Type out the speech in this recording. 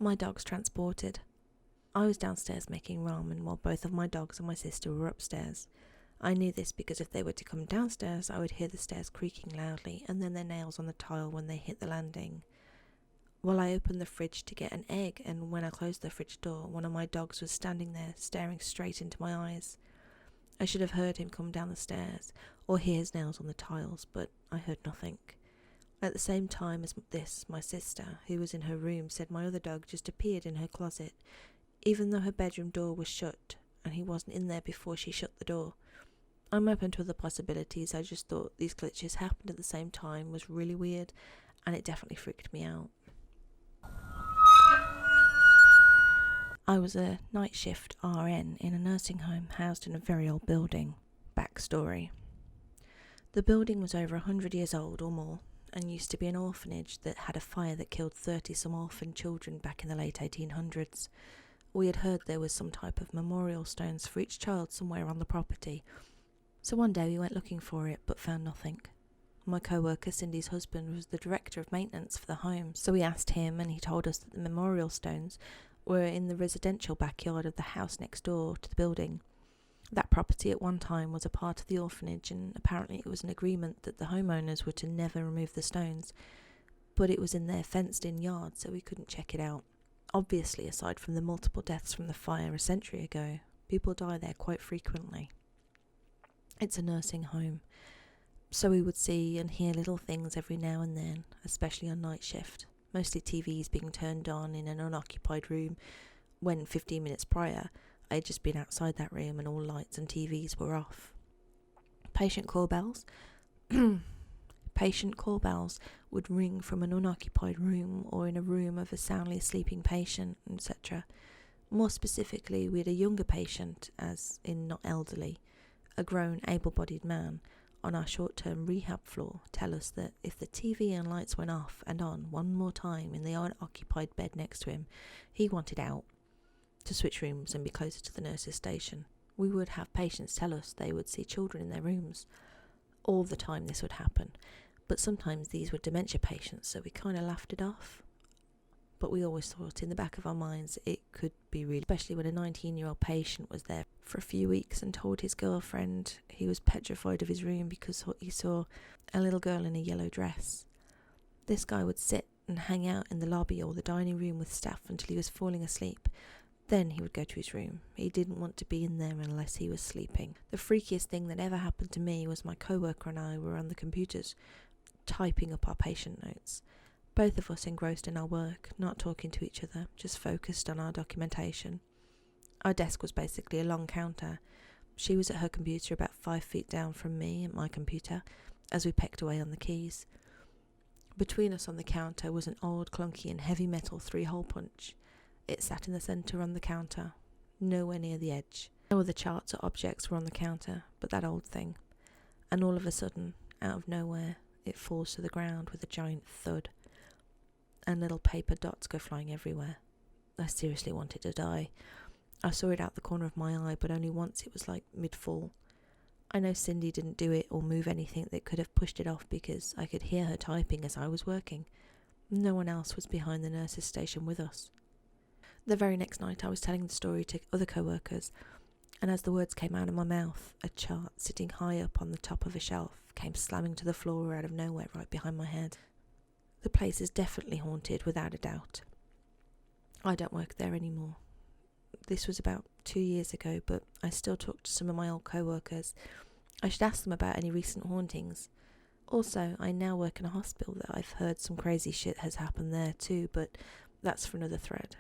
My dogs transported. I was downstairs making ramen while both of my dogs and my sister were upstairs. I knew this because if they were to come downstairs, I would hear the stairs creaking loudly and then their nails on the tile when they hit the landing. Well, I opened the fridge to get an egg, and when I closed the fridge door, one of my dogs was standing there, staring straight into my eyes. I should have heard him come down the stairs, or hear his nails on the tiles, but I heard nothing. At the same time as this, my sister, who was in her room, said my other dog just appeared in her closet, even though her bedroom door was shut, and he wasn't in there before she shut the door. I'm open to other possibilities. I just thought these glitches happened at the same time was really weird, and it definitely freaked me out. I was a night shift RN in a nursing home housed in a very old building. Backstory. The building was over 100 years old or more, and used to be an orphanage that had a fire that killed 30-some orphan children back in the late 1800s. We had heard there was some type of memorial stones for each child somewhere on the property, so one day we went looking for it but found nothing. My co-worker Cindy's husband was the director of maintenance for the home, so we asked him and he told us that the memorial stones were in the residential backyard of the house next door to the building. That property at one time was a part of the orphanage, and apparently it was an agreement that the homeowners were to never remove the stones, but it was in their fenced-in yard, so we couldn't check it out. Obviously, aside from the multiple deaths from the fire a century ago, people die there quite frequently. It's a nursing home, so we would see and hear little things every now and then, especially on night shift. Mostly TVs being turned on in an unoccupied room, when 15 minutes prior I had just been outside that room and all lights and TVs were off. Patient call bells would ring from an unoccupied room or in a room of a soundly sleeping patient, etc. More specifically, we had a younger patient, as in not elderly, a grown, able-bodied man, on our short-term rehab floor tell us that if the TV and lights went off and on one more time in the unoccupied bed next to him, he wanted out, to switch rooms and be closer to the nurse's station. We would have patients tell us they would see children in their rooms. All the time this would happen, but sometimes these were dementia patients, so we kind of laughed it off. But we always thought in the back of our minds it could be real, especially when a 19-year-old patient was there for a few weeks and told his girlfriend he was petrified of his room because he saw a little girl in a yellow dress. This guy would sit and hang out in the lobby or the dining room with staff until he was falling asleep. Then he would go to his room. He didn't want to be in there unless he was sleeping. The freakiest thing that ever happened to me was my co-worker and I were on the computers typing up our patient notes. Both of us engrossed in our work, not talking to each other, just focused on our documentation. Our desk was basically a long counter. She was at her computer about 5 feet down from me at my computer, as we pecked away on the keys. Between us on the counter was an old, clunky and heavy metal 3-hole punch. It sat in the centre on the counter, nowhere near the edge. No other charts or objects were on the counter, but that old thing. And all of a sudden, out of nowhere, it falls to the ground with a giant thud, and little paper dots go flying everywhere. I seriously wanted to die. I saw it out the corner of my eye, but only once. It was like mid-fall. I know Cindy didn't do it or move anything that could have pushed it off because I could hear her typing as I was working. No one else was behind the nurse's station with us. The very next night I was telling the story to other co-workers, and as the words came out of my mouth, a chart sitting high up on the top of a shelf came slamming to the floor out of nowhere right behind my head. The place is definitely haunted, without a doubt. I don't work there anymore. This was about 2 years ago, but I still talk to some of my old co-workers. I should ask them about any recent hauntings. Also, I now work in a hospital that I've heard some crazy shit has happened there too, but that's for another thread.